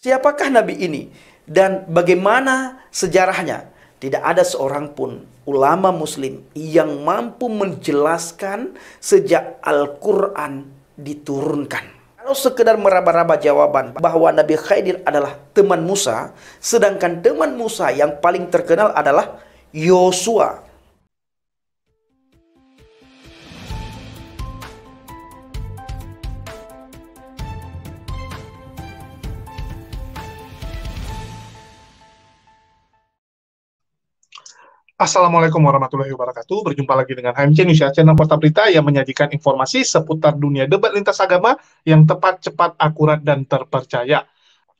Siapakah Nabi ini? Dan bagaimana sejarahnya? Tidak ada seorang pun ulama muslim yang mampu menjelaskan sejak Al-Quran diturunkan. Kalau sekedar meraba-raba jawaban bahwa Nabi Khidir adalah teman Musa, sedangkan teman Musa yang paling terkenal adalah Yosua. Assalamualaikum warahmatullahi wabarakatuh. Berjumpa lagi dengan HMC News, channel Kota Berita yang menyajikan informasi seputar dunia debat lintas agama yang tepat, cepat, akurat, dan terpercaya.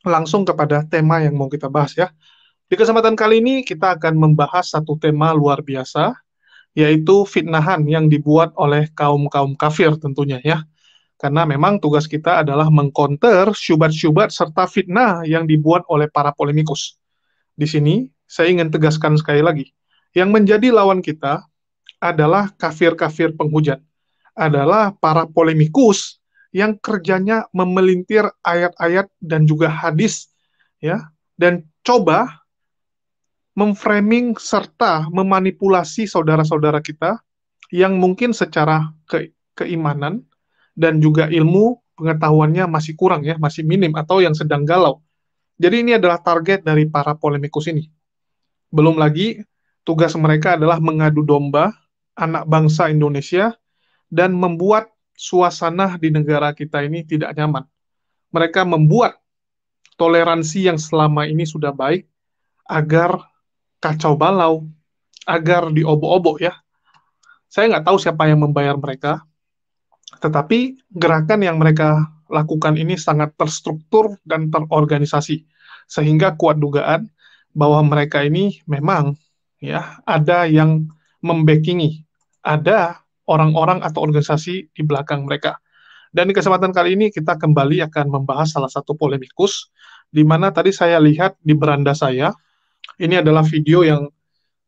Langsung kepada tema yang mau kita bahas ya. Di kesempatan kali ini kita akan membahas satu tema luar biasa, yaitu fitnahan yang dibuat oleh kaum-kaum kafir tentunya ya. Karena memang tugas kita adalah mengcounter syubhat-syubhat serta fitnah yang dibuat oleh para polemikus. Di sini saya ingin tegaskan sekali lagi, yang menjadi lawan kita adalah kafir-kafir penghujat, adalah para polemikus yang kerjanya memelintir ayat-ayat dan juga hadis, ya, dan coba memframing serta memanipulasi saudara-saudara kita yang mungkin secara keimanan dan juga ilmu pengetahuannya masih kurang ya, masih minim atau yang sedang galau. Jadi ini adalah target dari para polemikus ini. Belum lagi tugas mereka adalah mengadu domba anak bangsa Indonesia dan membuat suasana di negara kita ini tidak nyaman. Mereka membuat toleransi yang selama ini sudah baik agar kacau balau, agar diobok-obok ya. Saya nggak tahu siapa yang membayar mereka, tetapi gerakan yang mereka lakukan ini sangat terstruktur dan terorganisasi, sehingga kuat dugaan bahwa mereka ini memang ya ada yang membackingi, ada orang-orang atau organisasi di belakang mereka. Dan di kesempatan kali ini kita kembali akan membahas salah satu polemikus, di mana tadi saya lihat di beranda saya, ini adalah video yang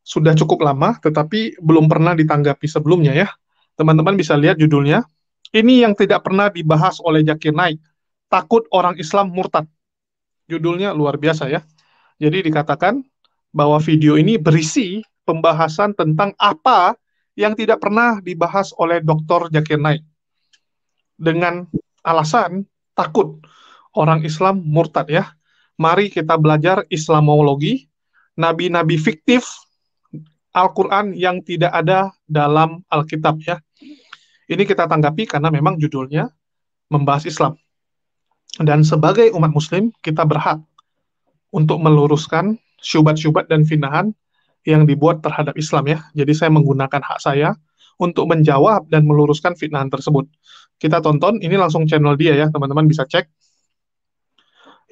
sudah cukup lama, tetapi belum pernah ditanggapi sebelumnya ya. Teman-teman bisa lihat judulnya, ini yang tidak pernah dibahas oleh Zakir Naik, takut orang Islam murtad. Judulnya luar biasa ya. Jadi dikatakan bahwa video ini berisi pembahasan tentang apa yang tidak pernah dibahas oleh Dr. Zakir Naik. Dengan alasan takut orang Islam murtad ya. Mari kita belajar Islamologi, nabi-nabi fiktif, Al-Quran yang tidak ada dalam Alkitab ya. Ini kita tanggapi karena memang judulnya membahas Islam. Dan sebagai umat muslim, kita berhak untuk meluruskan syubhat-syubhat dan fitnahan yang dibuat terhadap Islam ya. Jadi saya menggunakan hak saya untuk menjawab dan meluruskan fitnahan tersebut. Kita tonton, ini langsung channel dia ya, teman-teman bisa cek.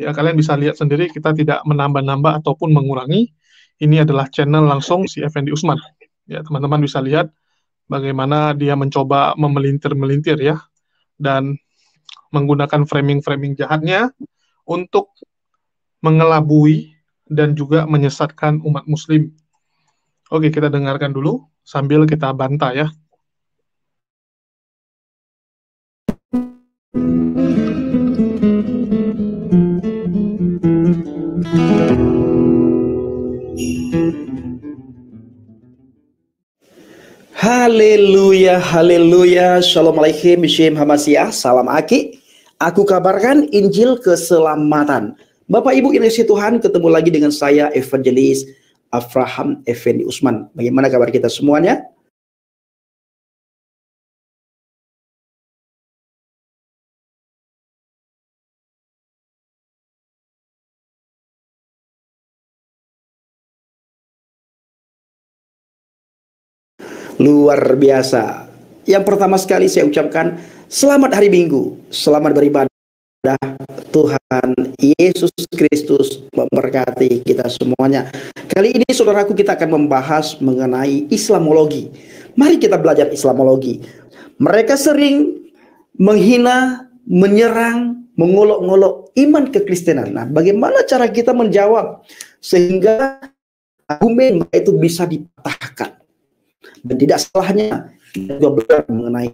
Ya, kalian bisa lihat sendiri, kita tidak menambah-nambah ataupun mengurangi. Ini adalah channel langsung si Effendi Usman. Ya, teman-teman bisa lihat bagaimana dia mencoba memelintir-melintir ya, dan menggunakan framing-framing jahatnya untuk mengelabui dan juga menyesatkan umat muslim. Oke, kita dengarkan dulu sambil kita bantah ya. Haleluya, haleluya, shalom alaikum, Shem Hamasiah, salam Aki. Aku kabarkan Injil keselamatan. Bapak Ibu Indonesia Tuhan, ketemu lagi dengan saya Evangelis Avraham Effendi Usman. Bagaimana kabar kita semuanya? Luar biasa. Yang pertama sekali saya ucapkan selamat hari Minggu, selamat beribadah. Tuhan Yesus Kristus memberkati kita semuanya. Kali ini saudaraku kita akan membahas mengenai Islamologi. Mari kita belajar Islamologi. Mereka sering menghina, menyerang, mengolok-ngolok iman kekristenan. Nah, bagaimana cara kita menjawab sehingga argumen itu bisa dipatahkan? Dan tidak salahnya kita juga belajar mengenai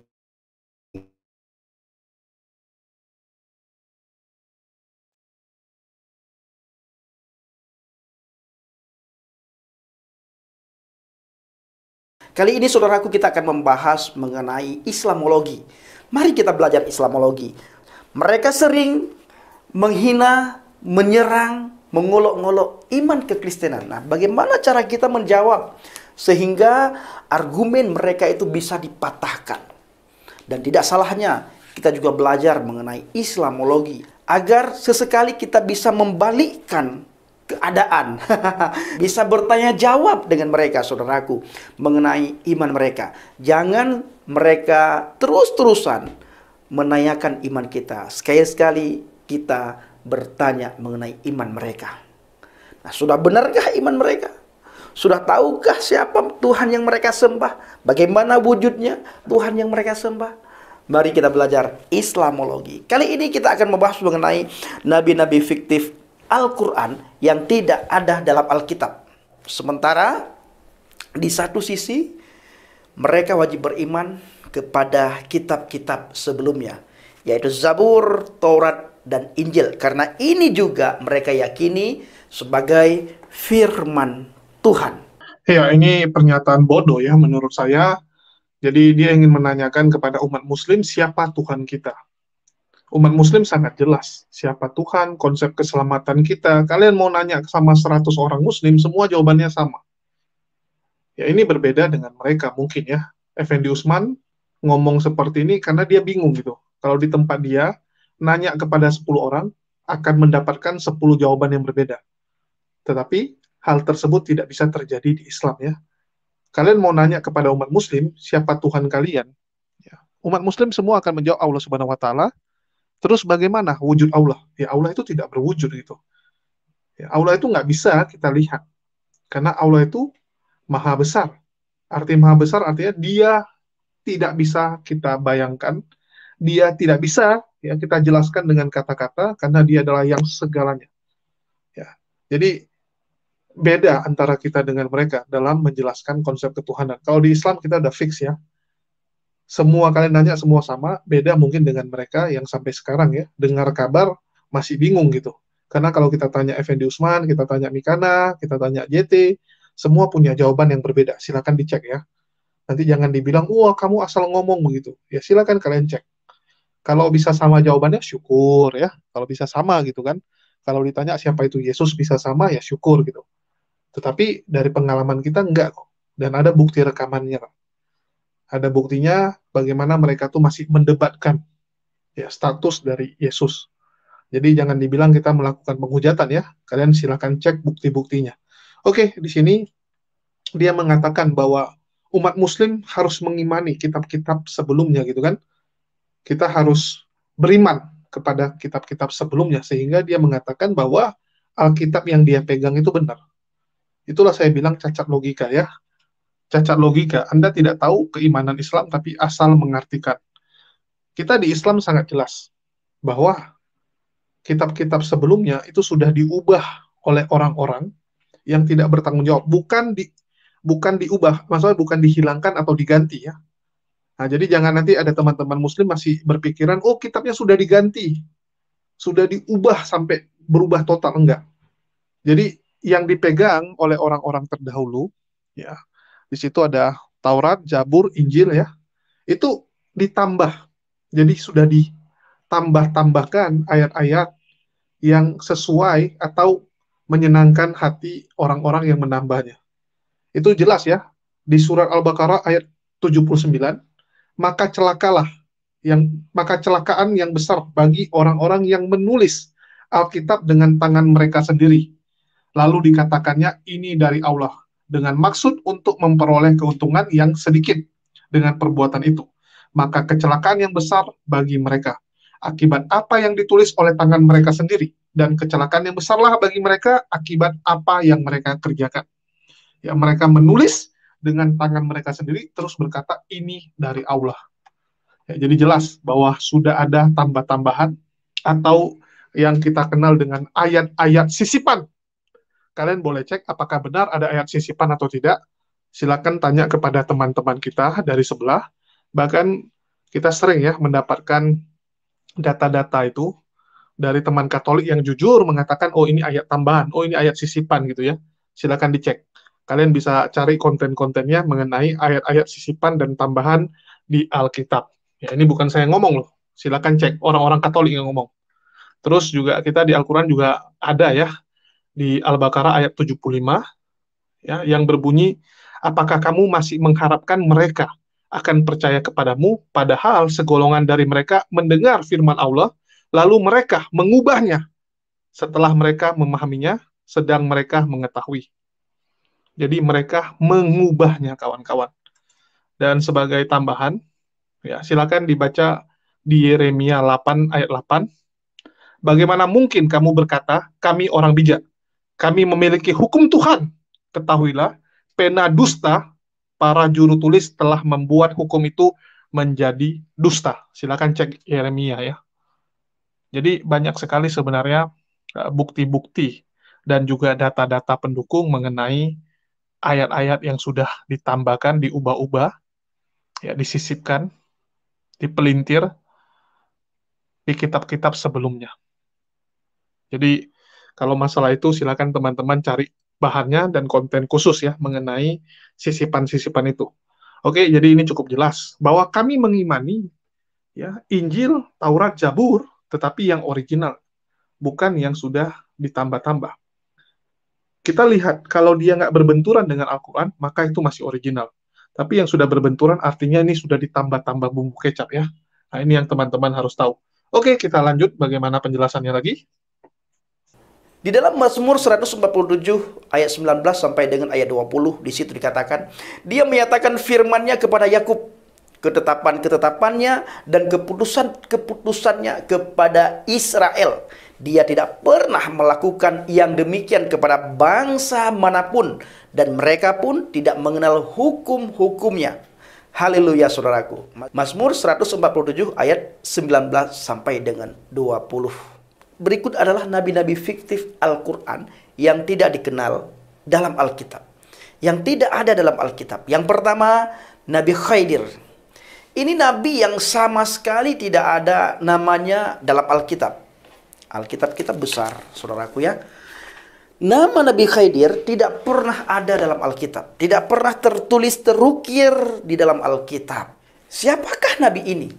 Kali ini saudaraku kita akan membahas mengenai Islamologi. Mari kita belajar Islamologi. Mereka sering menghina, menyerang, mengolok-ngolok iman kekristenan. Nah, bagaimana cara kita menjawab sehingga argumen mereka itu bisa dipatahkan? Dan tidak salahnya kita juga belajar mengenai Islamologi agar sesekali kita bisa membalikkan keadaan. Bisa bertanya jawab dengan mereka, saudaraku, mengenai iman mereka. Jangan mereka terus-terusan menanyakan iman kita. Sekali-sekali kita bertanya mengenai iman mereka. Nah, sudah benarkah iman mereka? Sudah tahukah siapa Tuhan yang mereka sembah? Bagaimana wujudnya Tuhan yang mereka sembah? Mari kita belajar Islamologi. Kali ini kita akan membahas mengenai nabi-nabi fiktif Al-Quran yang tidak ada dalam Alkitab. Sementara di satu sisi mereka wajib beriman kepada kitab-kitab sebelumnya, yaitu Zabur, Taurat, dan Injil. Karena ini juga mereka yakini sebagai firman Tuhan. Ya, ini pernyataan bodoh ya menurut saya. Jadi dia ingin menanyakan kepada umat muslim siapa Tuhan kita. Umat muslim sangat jelas siapa Tuhan, konsep keselamatan kita. Kalian mau nanya sama 100 orang muslim, semua jawabannya sama. Ya, ini berbeda dengan mereka mungkin ya. Effendi Usman ngomong seperti ini karena dia bingung gitu. Kalau di tempat dia, nanya kepada 10 orang, akan mendapatkan 10 jawaban yang berbeda. Tetapi hal tersebut tidak bisa terjadi di Islam ya. Kalian mau nanya kepada umat muslim, siapa Tuhan kalian? Ya. Umat muslim semua akan menjawab Allah Subhanahu wa Ta'ala. Terus bagaimana wujud Allah? Ya, Allah itu tidak berwujud gitu. Ya, Allah itu nggak bisa kita lihat. Karena Allah itu maha besar. Arti maha besar artinya dia tidak bisa kita bayangkan. Dia tidak bisa ya kita jelaskan dengan kata-kata karena dia adalah yang segalanya. Ya. Jadi beda antara kita dengan mereka dalam menjelaskan konsep ketuhanan. Kalau di Islam kita udah fix ya. Semua kalian nanya semua sama, beda mungkin dengan mereka yang sampai sekarang ya, dengar kabar masih bingung gitu. Karena kalau kita tanya Effendi Usman, kita tanya Mikana, kita tanya JT, semua punya jawaban yang berbeda. Silakan dicek ya. Nanti jangan dibilang, wah kamu asal ngomong begitu. Ya silakan kalian cek. Kalau bisa sama jawabannya, syukur ya. Kalau bisa sama gitu kan. Kalau ditanya siapa itu Yesus bisa sama, ya syukur gitu. Tetapi dari pengalaman kita enggak kok. Dan ada bukti rekamannya. Ada buktinya bagaimana mereka tuh masih mendebatkan ya status dari Yesus. Jadi jangan dibilang kita melakukan penghujatan ya. Kalian silakan cek bukti-buktinya. Oke, di sini dia mengatakan bahwa umat muslim harus mengimani kitab-kitab sebelumnya gitu kan. Kita harus beriman kepada kitab-kitab sebelumnya sehingga dia mengatakan bahwa Alkitab yang dia pegang itu benar. Itulah saya bilang cacat logika ya. Cacat logika, Anda tidak tahu keimanan Islam tapi asal mengartikan. Kita di Islam sangat jelas bahwa kitab-kitab sebelumnya itu sudah diubah oleh orang-orang yang tidak bertanggung jawab. Bukan diubah, maksudnya bukan dihilangkan atau diganti ya. Nah, jadi jangan nanti ada teman-teman muslim masih berpikiran, oh kitabnya sudah diganti, sudah diubah sampai berubah total, enggak. Jadi yang dipegang oleh orang-orang terdahulu, ya, di situ ada Taurat, Zabur, Injil ya. Itu ditambah. Jadi sudah ditambah-tambahkan ayat-ayat yang sesuai atau menyenangkan hati orang-orang yang menambahnya. Itu jelas ya. Di surat Al-Baqarah ayat 79, maka celakaan yang besar bagi orang-orang yang menulis Alkitab dengan tangan mereka sendiri. Lalu dikatakannya ini dari Allah, dengan maksud untuk memperoleh keuntungan yang sedikit dengan perbuatan itu. Maka kecelakaan yang besar bagi mereka, akibat apa yang ditulis oleh tangan mereka sendiri, dan kecelakaan yang besarlah bagi mereka, akibat apa yang mereka kerjakan. Ya, mereka menulis dengan tangan mereka sendiri, terus berkata, ini dari Allah. Ya, jadi jelas bahwa sudah ada tambah-tambahan, atau yang kita kenal dengan ayat-ayat sisipan. Kalian boleh cek apakah benar ada ayat sisipan atau tidak. Silakan tanya kepada teman-teman kita dari sebelah. Bahkan kita sering ya mendapatkan data-data itu dari teman Katolik yang jujur mengatakan, oh ini ayat tambahan, oh ini ayat sisipan gitu ya. Silakan dicek. Kalian bisa cari konten-kontennya mengenai ayat-ayat sisipan dan tambahan di Alkitab. Ya, ini bukan saya ngomong loh. Silakan cek orang-orang Katolik yang ngomong. Terus juga kita di Al-Quran juga ada ya, di Al-Baqarah ayat 75, ya, yang berbunyi, apakah kamu masih mengharapkan mereka akan percaya kepadamu, padahal segolongan dari mereka mendengar firman Allah, lalu mereka mengubahnya setelah mereka memahaminya, sedang mereka mengetahui. Jadi mereka mengubahnya, kawan-kawan. Dan sebagai tambahan, ya, silakan dibaca di Yeremia 8 ayat 8. Bagaimana mungkin kamu berkata, kami orang bijak, kami memiliki hukum Tuhan. Ketahuilah, pena dusta, para juru tulis telah membuat hukum itu menjadi dusta. Silakan cek Yeremia ya. Jadi banyak sekali sebenarnya bukti-bukti dan juga data-data pendukung mengenai ayat-ayat yang sudah ditambahkan, diubah-ubah, ya, disisipkan, dipelintir di kitab-kitab sebelumnya. Jadi kalau masalah itu silakan teman-teman cari bahannya dan konten khusus ya mengenai sisipan-sisipan itu. Oke, jadi ini cukup jelas bahwa kami mengimani ya Injil, Taurat, Zabur, tetapi yang original, bukan yang sudah ditambah-tambah. Kita lihat kalau dia nggak berbenturan dengan Al-Quran, maka itu masih original. Tapi yang sudah berbenturan artinya ini sudah ditambah-tambah bumbu kecap ya. Nah, ini yang teman-teman harus tahu. Oke, kita lanjut bagaimana penjelasannya lagi. Di dalam Mazmur 147 ayat 19 sampai dengan ayat 20, di situ dikatakan, dia menyatakan firman-Nya kepada Yakub, ketetapan-ketetapannya dan keputusan-keputusannya kepada Israel. Dia tidak pernah melakukan yang demikian kepada bangsa manapun, dan mereka pun tidak mengenal hukum-hukumnya. Haleluya, saudaraku. Mazmur 147 ayat 19 sampai dengan 20. Berikut adalah nabi-nabi fiktif Al-Quran yang tidak dikenal dalam Alkitab, yang tidak ada dalam Alkitab. Yang pertama, Nabi Khidir. Ini nabi yang sama sekali tidak ada namanya dalam Alkitab. Alkitab kita besar, saudaraku ya. Nama Nabi Khidir tidak pernah ada dalam Alkitab, tidak pernah tertulis, terukir di dalam Alkitab. Siapakah nabi ini?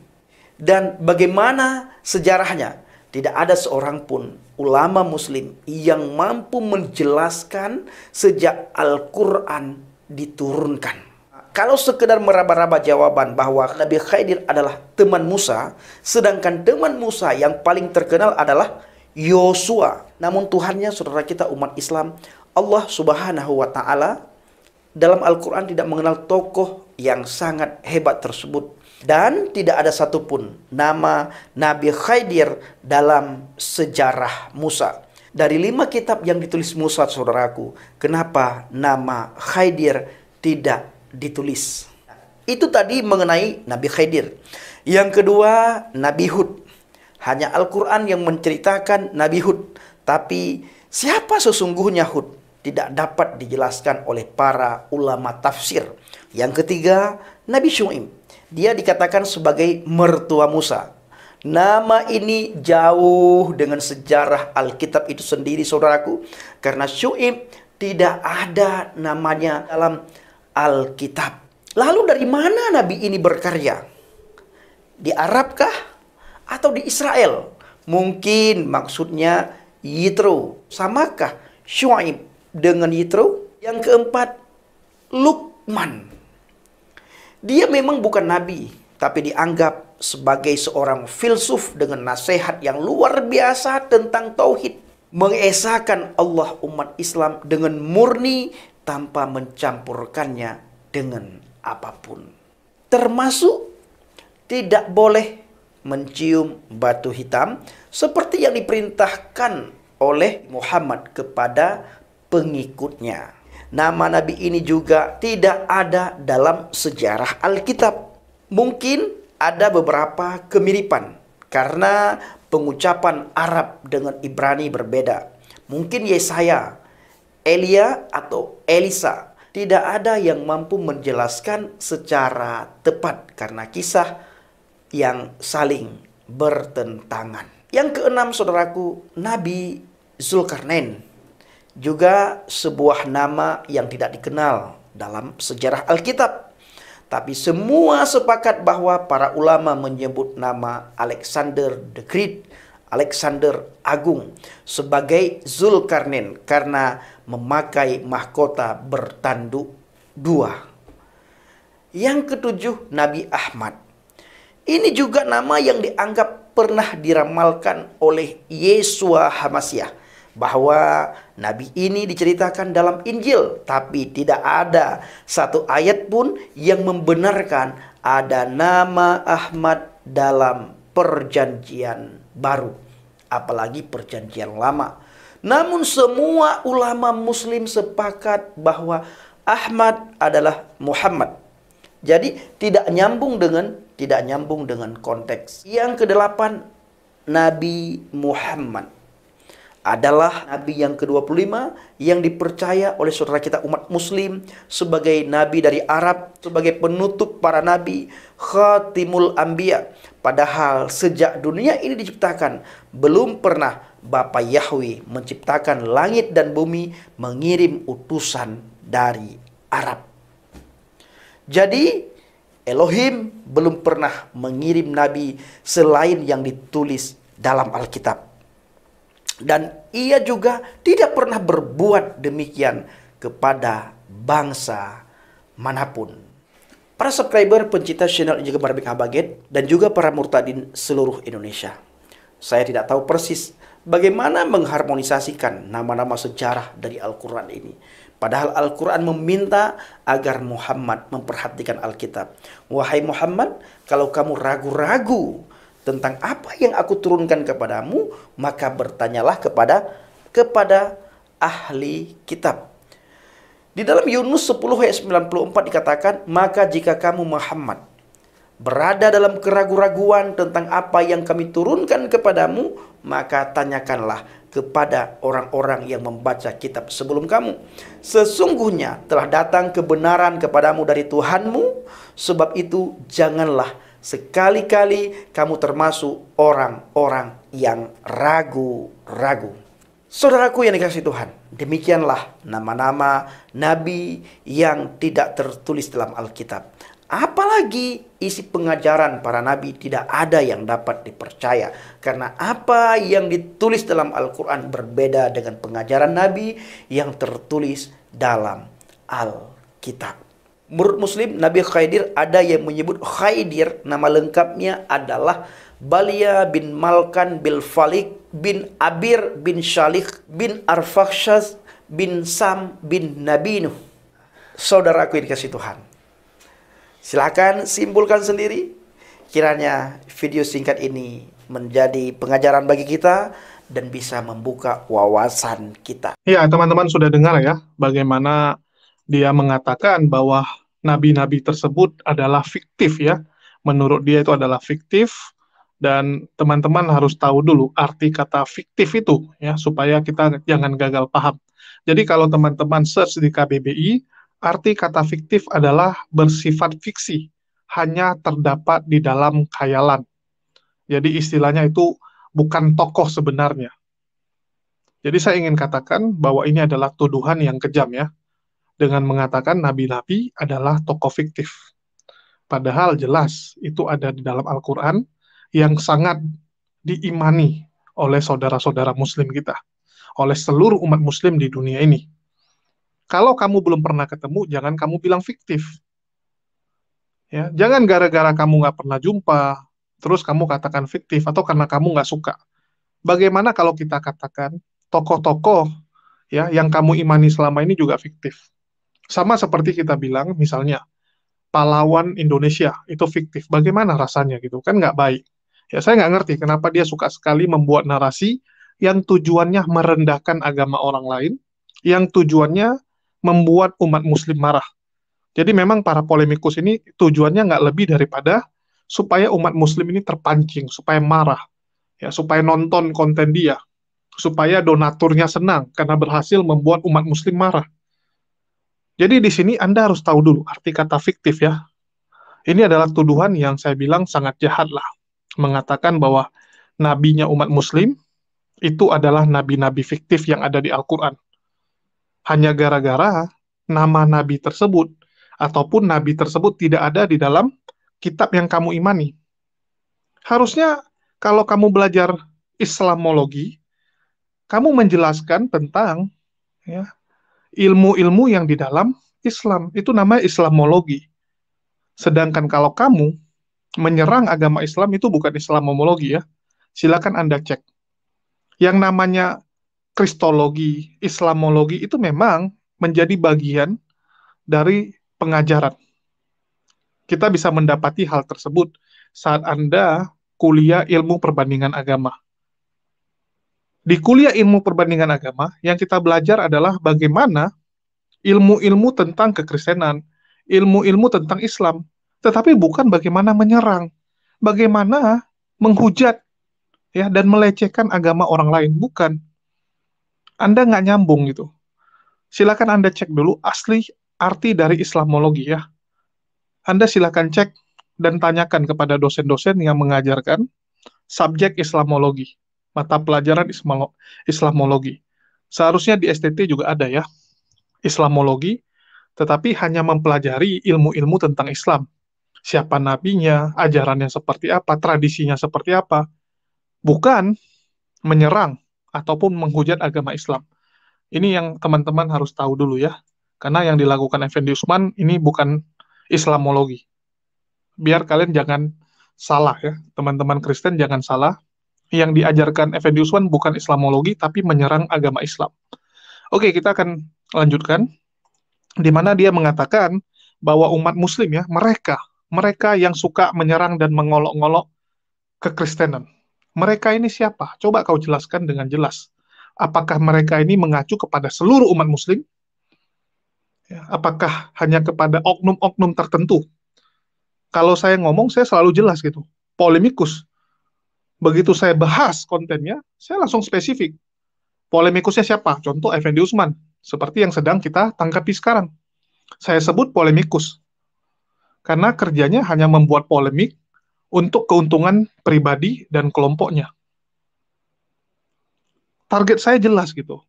Dan bagaimana sejarahnya? Tidak ada seorang pun ulama muslim yang mampu menjelaskan sejak Al-Quran diturunkan. Kalau sekedar meraba-raba jawaban bahwa Nabi Khidir adalah teman Musa, sedangkan teman Musa yang paling terkenal adalah Yosua. Namun Tuhannya, saudara kita umat Islam, Allah Subhanahu wa Ta'ala dalam Al-Quran tidak mengenal tokoh yang sangat hebat tersebut. Dan tidak ada satupun nama Nabi Khidir dalam sejarah Musa. Dari 5 kitab yang ditulis Musa, saudaraku, kenapa nama Khidir tidak ditulis? Itu tadi mengenai Nabi Khidir. Yang kedua, Nabi Hud. Hanya Al-Quran yang menceritakan Nabi Hud. Tapi siapa sesungguhnya Hud? Tidak dapat dijelaskan oleh para ulama tafsir. Yang ketiga, Nabi Syu'aib. Dia dikatakan sebagai mertua Musa. Nama ini jauh dengan sejarah Alkitab itu sendiri, saudaraku. Karena Syu'aib tidak ada namanya dalam Alkitab. Lalu dari mana nabi ini berkarya? Di Arabkah? Atau di Israel? Mungkin maksudnya Yitro. Samakah Syu'aib dengan Yitro? Yang keempat, Luqman. Dia memang bukan nabi, tapi dianggap sebagai seorang filsuf dengan nasihat yang luar biasa tentang tauhid. Mengesahkan Allah umat Islam dengan murni tanpa mencampurkannya dengan apapun. Termasuk tidak boleh mencium batu hitam seperti yang diperintahkan oleh Muhammad kepada pengikutnya. Nama nabi ini juga tidak ada dalam sejarah Alkitab. Mungkin ada beberapa kemiripan karena pengucapan Arab dengan Ibrani berbeda. Mungkin Yesaya, Elia atau Elisa. Tidak ada yang mampu menjelaskan secara tepat karena kisah yang saling bertentangan. Yang keenam, saudaraku, Nabi Zulkarnain. juga sebuah nama yang tidak dikenal dalam sejarah Alkitab. Tapi semua sepakat bahwa para ulama menyebut nama Alexander the Great, Alexander Agung, sebagai Zulkarnain karena memakai mahkota bertanduk dua. Yang ketujuh, Nabi Ahmad. Ini juga nama yang dianggap pernah diramalkan oleh Yesua Hamasyah, bahwa Nabi ini diceritakan dalam Injil, tapi tidak ada satu ayat pun yang membenarkan ada nama Ahmad dalam perjanjian baru, apalagi perjanjian lama. Namun semua ulama muslim sepakat bahwa Ahmad adalah Muhammad. Jadi tidak nyambung dengan konteks. Yang kedelapan, Nabi Muhammad adalah nabi yang ke-25 yang dipercaya oleh saudara kita umat muslim sebagai nabi dari Arab, sebagai penutup para nabi, khatimul anbiya. Padahal sejak dunia ini diciptakan, belum pernah Bapa Yahweh menciptakan langit dan bumi mengirim utusan dari Arab. Jadi Elohim belum pernah mengirim nabi selain yang ditulis dalam Alkitab. Dan ia juga tidak pernah berbuat demikian kepada bangsa manapun. Para subscriber pencinta channel Injil Gemar BK Baget dan juga para murtadin seluruh Indonesia, saya tidak tahu persis bagaimana mengharmonisasikan nama-nama sejarah dari Al-Quran ini. Padahal Al-Quran meminta agar Muhammad memperhatikan Alkitab. Wahai Muhammad, kalau kamu ragu-ragu tentang apa yang aku turunkan kepadamu, maka bertanyalah kepada ahli kitab. Di dalam Yunus 10 ayat 94 dikatakan, maka jika kamu Muhammad berada dalam keraguan-raguan tentang apa yang kami turunkan kepadamu, maka tanyakanlah kepada orang-orang yang membaca kitab sebelum kamu. Sesungguhnya telah datang kebenaran kepadamu dari Tuhanmu, sebab itu janganlah sekali-kali kamu termasuk orang-orang yang ragu-ragu. Saudaraku yang dikasihi Tuhan, demikianlah nama-nama nabi yang tidak tertulis dalam Alkitab. Apalagi isi pengajaran para nabi tidak ada yang dapat dipercaya, karena apa yang ditulis dalam Al-Quran berbeda dengan pengajaran nabi yang tertulis dalam Alkitab. Menurut Muslim, Nabi Khidir ada yang menyebut Khidir, nama lengkapnya adalah Balia bin Malkan bin Falik bin Abir bin Shalik bin Arfakhshas bin Sam bin Nabinuh. Saudaraku yang dikasihi Tuhan, silakan simpulkan sendiri. Kiranya video singkat ini menjadi pengajaran bagi kita dan bisa membuka wawasan kita. Ya, teman-teman sudah dengar ya, bagaimana dia mengatakan bahwa nabi-nabi tersebut adalah fiktif ya. Menurut dia itu adalah fiktif, dan teman-teman harus tahu dulu arti kata fiktif itu ya, supaya kita jangan gagal paham. Jadi kalau teman-teman search di KBBI, arti kata fiktif adalah bersifat fiksi, hanya terdapat di dalam khayalan. Jadi istilahnya itu bukan tokoh sebenarnya. Jadi saya ingin katakan bahwa ini adalah tuduhan yang kejam ya, dengan mengatakan nabi-nabi adalah tokoh fiktif. Padahal jelas itu ada di dalam Al-Quran yang sangat diimani oleh saudara-saudara muslim kita, oleh seluruh umat muslim di dunia ini. Kalau kamu belum pernah ketemu, jangan kamu bilang fiktif. Ya, jangan gara-gara kamu nggak pernah jumpa, terus kamu katakan fiktif, atau karena kamu nggak suka. Bagaimana kalau kita katakan tokoh-tokoh ya yang kamu imani selama ini juga fiktif? Sama seperti kita bilang, misalnya, pahlawan Indonesia itu fiktif. Bagaimana rasanya gitu? Kan nggak baik. Ya, saya nggak ngerti kenapa dia suka sekali membuat narasi yang tujuannya merendahkan agama orang lain, yang tujuannya membuat umat muslim marah. Jadi memang para polemikus ini tujuannya nggak lebih daripada supaya umat muslim ini terpancing, supaya marah, ya, supaya nonton konten dia, supaya donaturnya senang karena berhasil membuat umat muslim marah. Jadi di sini Anda harus tahu dulu arti kata fiktif ya. Ini adalah tuduhan yang saya bilang sangat jahat lah. Mengatakan bahwa nabinya umat muslim itu adalah nabi-nabi fiktif yang ada di Al-Quran. hanya gara-gara nama nabi tersebut ataupun nabi tersebut tidak ada di dalam kitab yang kamu imani. Harusnya kalau kamu belajar Islamologi, kamu menjelaskan tentang ya, ilmu-ilmu yang di dalam Islam. Itu namanya Islamologi. Sedangkan kalau kamu menyerang agama Islam itu bukan Islamologi ya. Silakan Anda cek. Yang namanya Kristologi, Islamologi itu memang menjadi bagian dari pengajaran. Kita bisa mendapati hal tersebut saat Anda kuliah ilmu perbandingan agama. Di kuliah ilmu perbandingan agama, yang kita belajar adalah bagaimana ilmu-ilmu tentang kekristenan, ilmu-ilmu tentang Islam, tetapi bukan bagaimana menyerang, bagaimana menghujat ya dan melecehkan agama orang lain, bukan. Anda nggak nyambung gitu. Silakan Anda cek dulu asli arti dari Islamologi ya. Anda silakan cek dan tanyakan kepada dosen-dosen yang mengajarkan subjek Islamologi, mata pelajaran Islamologi. Seharusnya di STT juga ada ya, Islamologi, tetapi hanya mempelajari ilmu-ilmu tentang Islam. Siapa nabinya, ajarannya seperti apa, tradisinya seperti apa. Bukan menyerang ataupun menghujat agama Islam. Ini yang teman-teman harus tahu dulu ya. Karena yang dilakukan Effendi Usman ini bukan Islamologi. Biar kalian jangan salah ya, teman-teman Kristen jangan salah. Yang diajarkan Effendi Usman bukan Islamologi, tapi menyerang agama Islam. Oke, kita akan lanjutkan. Di mana dia mengatakan bahwa umat Muslim ya, mereka yang suka menyerang dan mengolok-ngolok kekristenan. Mereka ini siapa? Coba kau jelaskan dengan jelas. Apakah mereka ini mengacu kepada seluruh umat Muslim? Ya, apakah hanya kepada oknum-oknum tertentu? Kalau saya ngomong, saya selalu jelas gitu. Polemikus. Begitu saya bahas kontennya, saya langsung spesifik. Polemikusnya siapa? Contoh Effendi Usman. Seperti yang sedang kita tanggapi sekarang. Saya sebut polemikus. Karena kerjanya hanya membuat polemik untuk keuntungan pribadi dan kelompoknya. Target saya jelas gitu.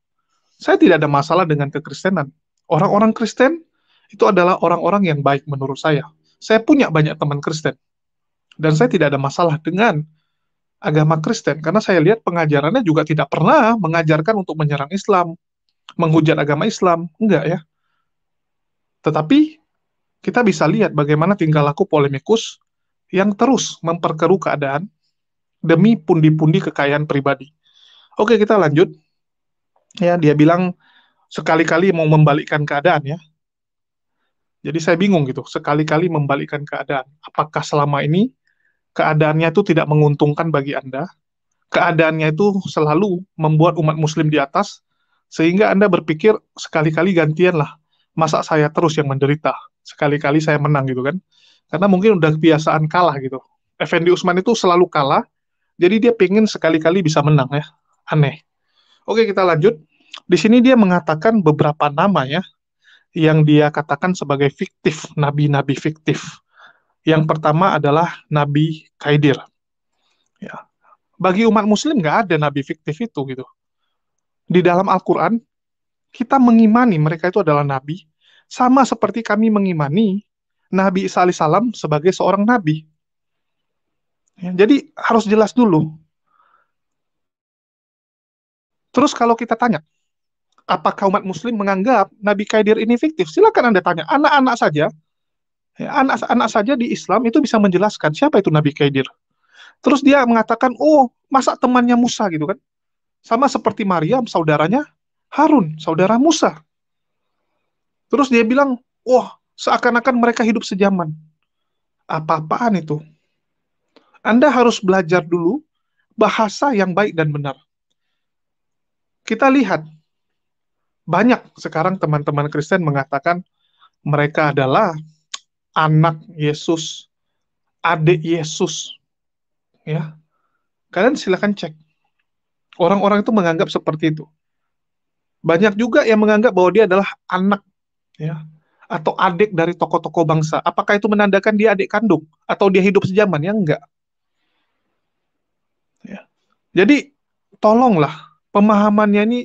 Saya tidak ada masalah dengan kekristenan. Orang-orang Kristen itu adalah orang-orang yang baik menurut saya. Saya punya banyak teman Kristen. Dan saya tidak ada masalah dengan agama Kristen. Karena saya lihat pengajarannya juga tidak pernah mengajarkan untuk menyerang Islam, menghujat agama Islam. Enggak ya. Tetapi kita bisa lihat bagaimana tingkah laku polemikus yang terus memperkeruh keadaan demi pundi-pundi kekayaan pribadi. Oke, kita lanjut. Ya, dia bilang sekali-kali mau membalikkan keadaan ya. Jadi saya bingung gitu, sekali-kali membalikkan keadaan. Apakah selama ini keadaannya itu tidak menguntungkan bagi Anda? Keadaannya itu selalu membuat umat muslim di atas, sehingga Anda berpikir sekali-kali gantian lah. Masa saya terus yang menderita? Sekali-kali saya menang gitu kan. Karena mungkin udah kebiasaan kalah gitu. Effendi Usman itu selalu kalah, jadi dia pengen sekali-kali bisa menang ya. Aneh. Oke, kita lanjut. Di sini dia mengatakan beberapa nama ya, yang dia katakan sebagai fiktif, nabi-nabi fiktif. Yang pertama adalah Nabi Kaidir. Ya. Bagi umat muslim nggak ada nabi fiktif itu gitu. Di dalam Al-Quran, kita mengimani mereka itu adalah nabi, sama seperti kami mengimani Nabi Isa alaihissalam sebagai seorang nabi. Ya, jadi harus jelas dulu. Terus kalau kita tanya, apakah umat muslim menganggap Nabi Kaidir ini fiktif? Silakan Anda tanya. Anak-anak saja, ya, anak-anak saja di Islam itu bisa menjelaskan siapa itu Nabi Kaidir. Terus dia mengatakan, oh, masa temannya Musa gitu kan? Sama seperti Maryam, saudaranya Harun, saudara Musa. Terus dia bilang, wah, seakan-akan mereka hidup sejaman. Apa-apaan itu? Anda harus belajar dulu bahasa yang baik dan benar. Kita lihat, banyak sekarang teman-teman Kristen mengatakan mereka adalah anak Yesus, adik Yesus. Ya, kalian silakan cek. Orang-orang itu menganggap seperti itu. Banyak juga yang menganggap bahwa dia adalah anak, ya, atau adik dari tokoh-tokoh bangsa. Apakah itu menandakan dia adik kandung atau dia hidup sejaman? Ya enggak. Ya. Jadi tolonglah pemahamannya ini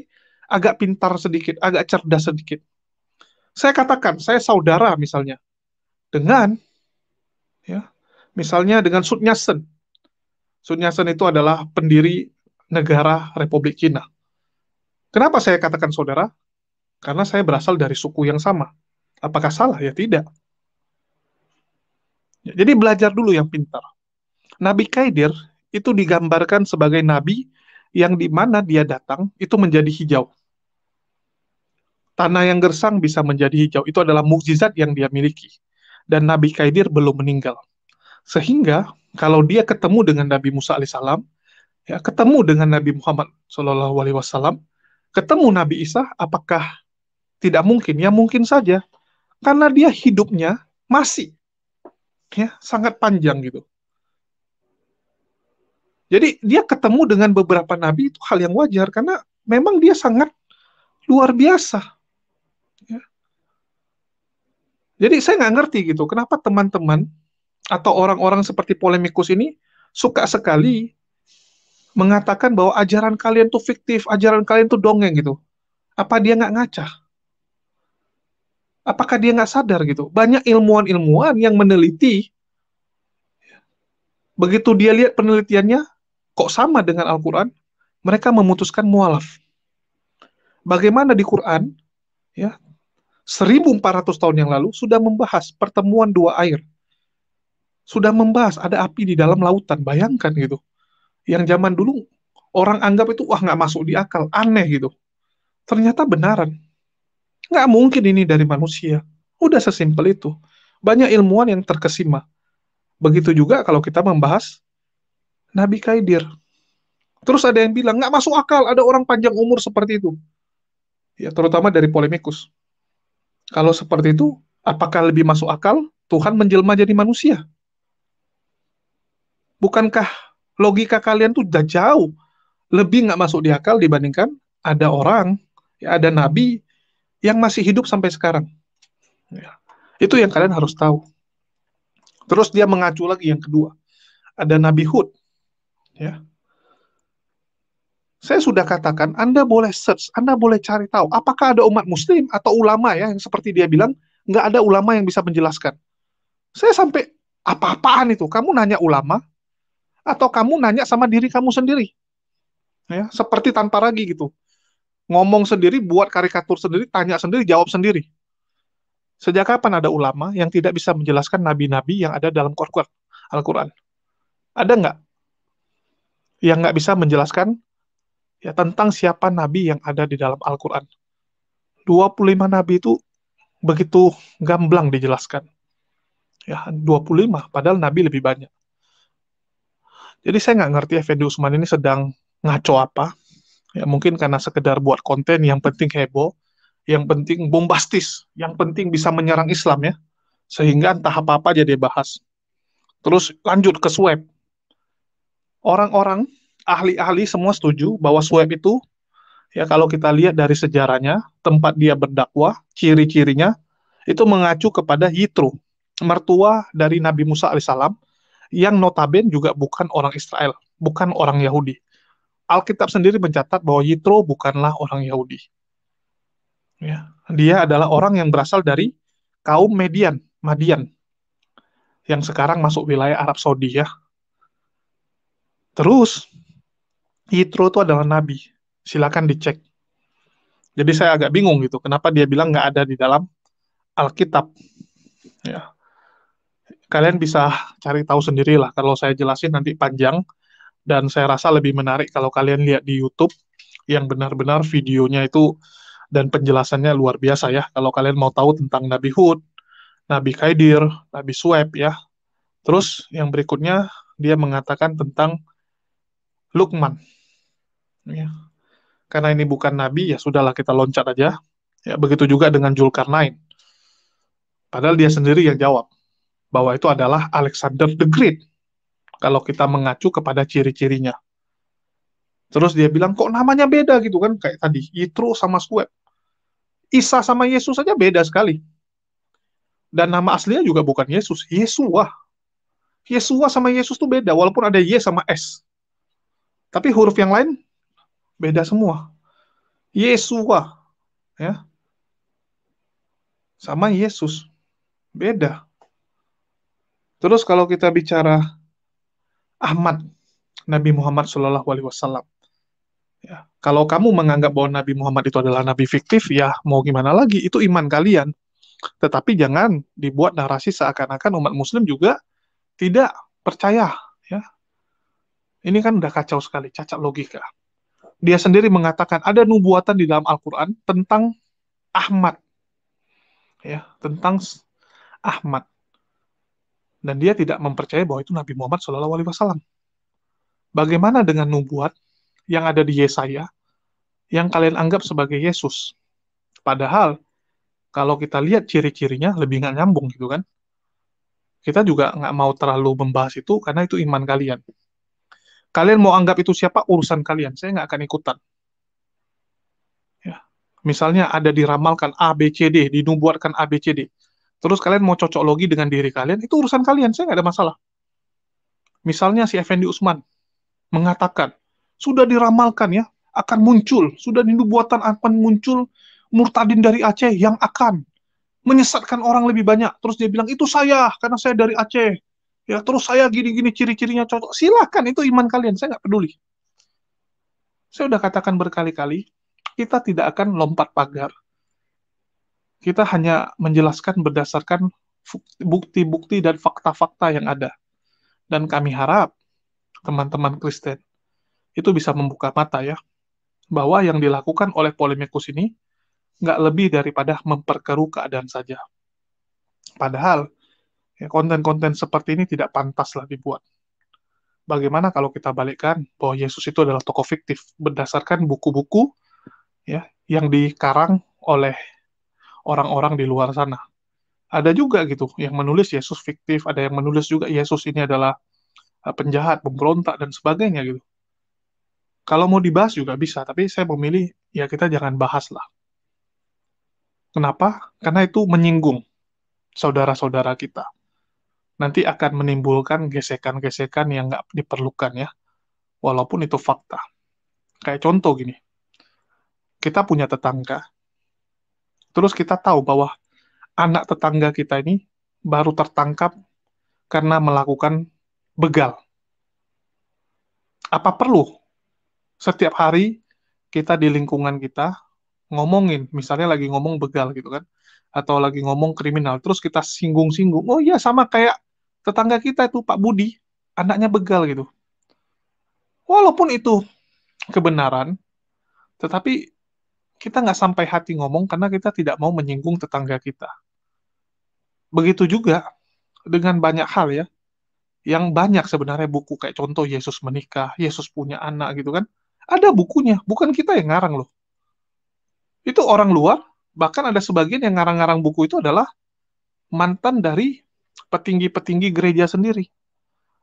agak pintar sedikit, agak cerdas sedikit. Saya katakan, saya saudara misalnya, dengan, ya, misalnya dengan Sun Yat-sen. Sun Yat-sen itu adalah pendiri negara Republik Cina. Kenapa saya katakan saudara? Karena saya berasal dari suku yang sama. Apakah salah? Ya tidak. Jadi belajar dulu yang pintar. Nabi Khidir itu digambarkan sebagai nabi yang di mana dia datang itu menjadi hijau. Tanah yang gersang bisa menjadi hijau. Itu adalah mukjizat yang dia miliki. Dan Nabi Khidir belum meninggal. Sehingga kalau dia ketemu dengan Nabi Musa alaihissalam, ya, ketemu dengan Nabi Muhammad Shallallahu alaihi wasallam, ketemu Nabi Isa, apakah tidak mungkin? Ya mungkin saja. Karena dia hidupnya masih, ya, sangat panjang gitu. Jadi dia ketemu dengan beberapa nabi itu hal yang wajar karena memang dia sangat luar biasa. Ya. Jadi saya nggak ngerti gitu, kenapa teman-teman atau orang-orang seperti polemikus ini suka sekali mengatakan bahwa ajaran kalian tuh fiktif, ajaran kalian tuh dongeng gitu. Apa dia nggak ngaca? Apakah dia nggak sadar gitu? Banyak ilmuwan-ilmuwan yang meneliti, begitu dia lihat penelitiannya, kok sama dengan Al-Quran, mereka memutuskan mualaf. Bagaimana di Quran, ya, 1400 tahun yang lalu sudah membahas pertemuan dua air. Sudah membahas ada api di dalam lautan, bayangkan gitu. Yang zaman dulu orang anggap itu wah nggak masuk di akal, aneh gitu. Ternyata benaran. Nggak mungkin ini dari manusia. Udah sesimpel itu. Banyak ilmuwan yang terkesima. Begitu juga kalau kita membahas Nabi Khidir. Terus ada yang bilang, nggak masuk akal ada orang panjang umur seperti itu. Ya, terutama dari polemikus. Kalau seperti itu, apakah lebih masuk akal Tuhan menjelma jadi manusia? Bukankah logika kalian tuh udah jauh lebih nggak masuk di akal dibandingkan ada orang, ya, ada nabi yang masih hidup sampai sekarang. Ya. Itu yang kalian harus tahu. Terus dia mengacu lagi yang kedua. Ada Nabi Hud. Ya. Saya sudah katakan, Anda boleh search, Anda boleh cari tahu, apakah ada umat muslim atau ulama ya, yang seperti dia bilang, nggak ada ulama yang bisa menjelaskan. Saya sampai, apa-apaan itu? Kamu nanya ulama, atau kamu nanya sama diri kamu sendiri? Ya, seperti tanpa ragi gitu. Ngomong sendiri, buat karikatur sendiri, tanya sendiri, jawab sendiri. Sejak kapan ada ulama yang tidak bisa menjelaskan nabi-nabi yang ada dalam Al-Quran? Ada nggak yang nggak bisa menjelaskan ya tentang siapa nabi yang ada di dalam Al-Quran? 25 nabi itu begitu gamblang dijelaskan. Ya, 25, padahal nabi lebih banyak. Jadi saya nggak ngerti Effendi Usman ini sedang ngaco apa. Ya, mungkin karena sekedar buat konten yang penting heboh, yang penting bombastis, yang penting bisa menyerang Islam ya. Sehingga entah apa-apa aja dia bahas. Terus lanjut ke swab. Orang-orang, ahli-ahli semua setuju bahwa swab itu, ya kalau kita lihat dari sejarahnya, tempat dia berdakwah, ciri-cirinya, itu mengacu kepada Yitro, mertua dari Nabi Musa alaihissalam, yang notabene juga bukan orang Israel, bukan orang Yahudi. Alkitab sendiri mencatat bahwa Yitro bukanlah orang Yahudi. Ya, dia adalah orang yang berasal dari kaum Madian, yang sekarang masuk wilayah Arab Saudi ya. Terus, Yitro itu adalah nabi. Silakan dicek. Jadi saya agak bingung gitu, kenapa dia bilang nggak ada di dalam Alkitab. Ya. Kalian bisa cari tahu sendirilah. Kalau saya jelasin nanti panjang, dan saya rasa lebih menarik kalau kalian lihat di YouTube yang benar-benar videonya itu dan penjelasannya luar biasa ya. Kalau kalian mau tahu tentang Nabi Hud, Nabi Khidir, Nabi Suhaib ya. Terus yang berikutnya dia mengatakan tentang Luqman. Ya. Karena ini bukan nabi ya sudahlah kita loncat aja. Ya begitu juga dengan Zulkarnain. Padahal dia sendiri yang jawab bahwa itu adalah Alexander the Great. Kalau kita mengacu kepada ciri-cirinya. Terus dia bilang kok namanya beda gitu kan kayak tadi Yitro sama Suhaib. Isa sama Yesus saja beda sekali. Dan nama aslinya juga bukan Yesus, Yesua. Yesua sama Yesus tuh beda, walaupun ada Y sama S. Tapi huruf yang lain beda semua. Yesua, ya, sama Yesus, beda. Terus kalau kita bicara Ahmad, Nabi Muhammad Shallallahu Alaihi Wasallam, ya, kalau kamu menganggap bahwa Nabi Muhammad itu adalah nabi fiktif, ya mau gimana lagi, itu iman kalian. Tetapi jangan dibuat narasi seakan-akan umat Muslim juga tidak percaya. Ya, ini kan udah kacau sekali, cacat logika. Dia sendiri mengatakan ada nubuatan di dalam Al-Quran tentang Ahmad, ya, tentang Ahmad, dan dia tidak mempercayai bahwa itu Nabi Muhammad SAW. Bagaimana dengan nubuat yang ada di Yesaya yang kalian anggap sebagai Yesus? Padahal kalau kita lihat ciri-cirinya lebih nggak nyambung gitu kan. Kita juga nggak mau terlalu membahas itu karena itu iman kalian. Kalian mau anggap itu siapa, urusan kalian. Saya nggak akan ikutan. Ya. Misalnya ada diramalkan A, B, C, D, dinubuatkan A, B, C, D. Terus kalian mau cocok logi dengan diri kalian, itu urusan kalian. Saya nggak ada masalah. Misalnya si Effendi Usman mengatakan, sudah diramalkan ya, akan muncul, sudah dinubuatan akan muncul murtadin dari Aceh yang akan menyesatkan orang lebih banyak. Terus dia bilang, itu saya, karena saya dari Aceh. Ya, terus saya gini-gini ciri-cirinya cocok. Silakan, itu iman kalian. Saya nggak peduli. Saya udah katakan berkali-kali, kita tidak akan lompat pagar. Kita hanya menjelaskan berdasarkan bukti-bukti dan fakta-fakta yang ada. Dan kami harap teman-teman Kristen itu bisa membuka mata ya, bahwa yang dilakukan oleh polemikus ini nggak lebih daripada memperkeruh keadaan saja. Padahal ya, konten-konten seperti ini tidak pantaslah dibuat. Bagaimana kalau kita balikkan bahwa Yesus itu adalah tokoh fiktif berdasarkan buku-buku ya yang dikarang oleh orang-orang di luar sana. Ada juga gitu yang menulis Yesus fiktif, ada yang menulis juga Yesus ini adalah penjahat, pemberontak dan sebagainya gitu. Kalau mau dibahas juga bisa, tapi saya memilih ya kita jangan bahas lah. Kenapa? Karena itu menyinggung saudara-saudara kita. Nanti akan menimbulkan gesekan-gesekan yang nggak diperlukan ya, walaupun itu fakta. Kayak contoh gini, kita punya tetangga, terus kita tahu bahwa anak tetangga kita ini baru tertangkap karena melakukan begal. Apa perlu setiap hari kita di lingkungan kita ngomongin, misalnya lagi ngomong begal gitu kan, atau lagi ngomong kriminal, terus kita singgung-singgung, oh iya sama kayak tetangga kita itu Pak Budi, anaknya begal gitu. Walaupun itu kebenaran, tetapi kita nggak sampai hati ngomong karena kita tidak mau menyinggung tetangga kita. Begitu juga dengan banyak hal ya, yang banyak sebenarnya buku kayak contoh Yesus menikah, Yesus punya anak gitu kan. Ada bukunya, bukan kita yang ngarang loh. Itu orang luar, bahkan ada sebagian yang ngarang-ngarang buku itu adalah mantan dari petinggi-petinggi gereja sendiri.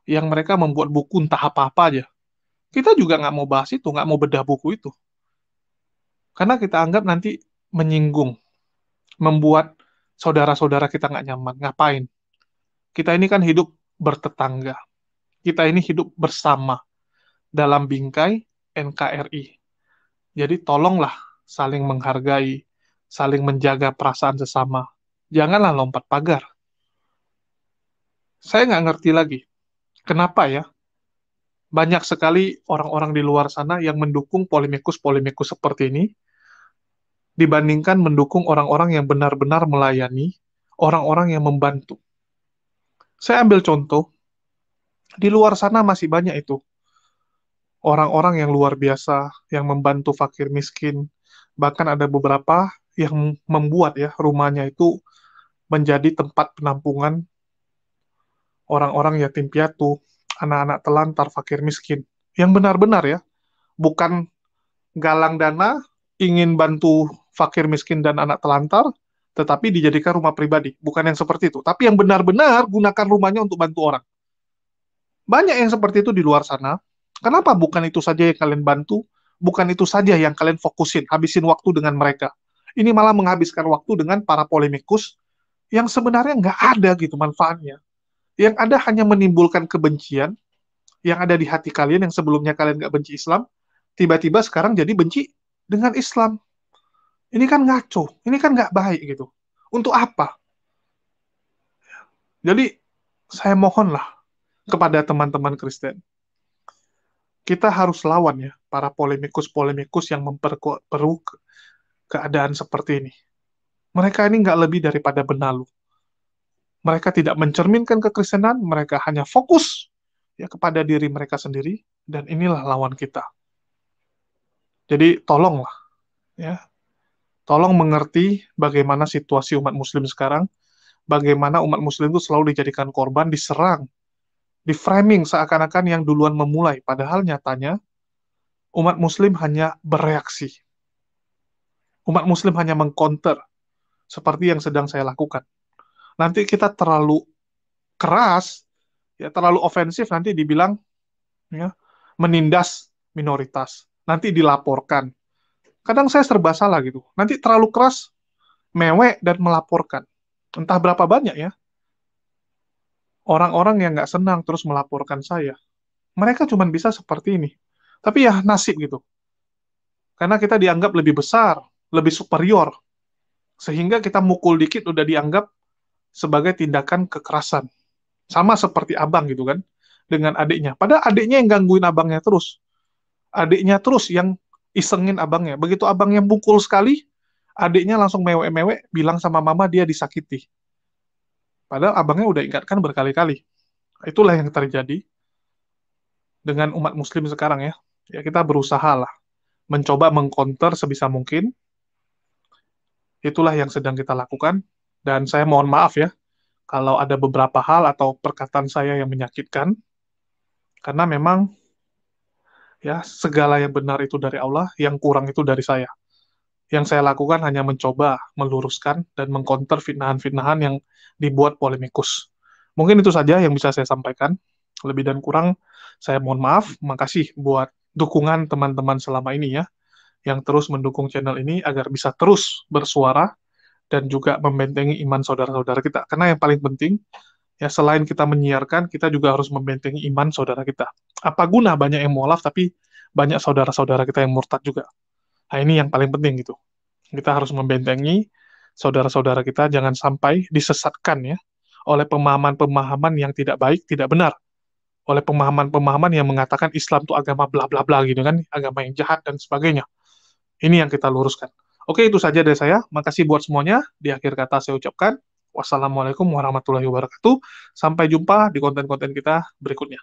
Yang mereka membuat buku entah apa-apa aja. Kita juga nggak mau bahas itu, nggak mau bedah buku itu. Karena kita anggap nanti menyinggung, membuat saudara-saudara kita nggak nyaman. Ngapain? Kita ini kan hidup bertetangga. Kita ini hidup bersama dalam bingkai NKRI. Jadi tolonglah saling menghargai, saling menjaga perasaan sesama. Janganlah lompat pagar. Saya nggak ngerti lagi, kenapa ya banyak sekali orang-orang di luar sana yang mendukung polemikus-polemikus seperti ini, dibandingkan mendukung orang-orang yang benar-benar melayani, orang-orang yang membantu. Saya ambil contoh, di luar sana masih banyak itu orang-orang yang luar biasa, yang membantu fakir miskin, bahkan ada beberapa yang membuat ya rumahnya itu menjadi tempat penampungan orang-orang yatim piatu, anak-anak telantar, fakir miskin. Yang benar-benar ya, bukan galang dana, ingin bantu fakir miskin dan anak telantar, tetapi dijadikan rumah pribadi. Bukan yang seperti itu. Tapi yang benar-benar gunakan rumahnya untuk bantu orang. Banyak yang seperti itu di luar sana. Kenapa bukan itu saja yang kalian bantu? Bukan itu saja yang kalian fokusin, habisin waktu dengan mereka. Ini malah menghabiskan waktu dengan para polemikus yang sebenarnya nggak ada gitu manfaatnya. Yang ada hanya menimbulkan kebencian yang ada di hati kalian yang sebelumnya kalian nggak benci Islam, tiba-tiba sekarang jadi benci dengan Islam. Ini kan ngaco, ini kan nggak baik gitu. Untuk apa? Jadi saya mohonlah kepada teman-teman Kristen, kita harus lawan ya para polemikus-polemikus yang memperkeruh keadaan seperti ini. Mereka ini nggak lebih daripada benalu. Mereka tidak mencerminkan kekristenan, mereka hanya fokus ya kepada diri mereka sendiri, dan inilah lawan kita. Jadi tolonglah ya, tolong mengerti bagaimana situasi umat muslim sekarang, bagaimana umat muslim itu selalu dijadikan korban, diserang, di framing seakan-akan yang duluan memulai, padahal nyatanya umat muslim hanya bereaksi. Umat muslim hanya mengcounter seperti yang sedang saya lakukan. Nanti kita terlalu keras, ya terlalu ofensif, nanti dibilang ya menindas minoritas, nanti dilaporkan. Kadang saya serba salah gitu. Nanti terlalu keras, mewek dan melaporkan. Entah berapa banyak ya orang-orang yang nggak senang terus melaporkan saya. Mereka cuma bisa seperti ini. Tapi ya nasib gitu. Karena kita dianggap lebih besar, lebih superior. Sehingga kita mukul dikit udah dianggap sebagai tindakan kekerasan. Sama seperti abang gitu kan, dengan adiknya. Padahal adiknya yang gangguin abangnya terus. Adiknya terus yang isengin abangnya. Begitu abangnya mukul sekali, adiknya langsung mewek-mewek bilang sama mama dia disakiti. Padahal abangnya udah ingatkan berkali-kali. Itulah yang terjadi dengan umat muslim sekarang ya. Ya kita berusaha lah mencoba mengcounter sebisa mungkin. Itulah yang sedang kita lakukan. Dan saya mohon maaf ya kalau ada beberapa hal atau perkataan saya yang menyakitkan. Karena memang ya segala yang benar itu dari Allah, yang kurang itu dari saya. Yang saya lakukan hanya mencoba meluruskan dan mengcounter fitnahan-fitnahan yang dibuat polemikus. Mungkin itu saja yang bisa saya sampaikan. Lebih dan kurang, saya mohon maaf. Makasih buat dukungan teman-teman selama ini ya, yang terus mendukung channel ini agar bisa terus bersuara dan juga membentengi iman saudara-saudara kita. Karena yang paling penting, ya selain kita menyiarkan, kita juga harus membentengi iman saudara kita. Apa guna banyak yang mualaf, tapi banyak saudara-saudara kita yang murtad juga. Nah, ini yang paling penting gitu. Kita harus membentengi saudara-saudara kita jangan sampai disesatkan ya oleh pemahaman-pemahaman yang tidak baik, tidak benar. Oleh pemahaman-pemahaman yang mengatakan Islam itu agama bla bla bla gitu kan, agama yang jahat dan sebagainya. Ini yang kita luruskan. Oke, itu saja dari saya. Makasih buat semuanya. Di akhir kata saya ucapkan wassalamualaikum warahmatullahi wabarakatuh. Sampai jumpa di konten-konten kita berikutnya.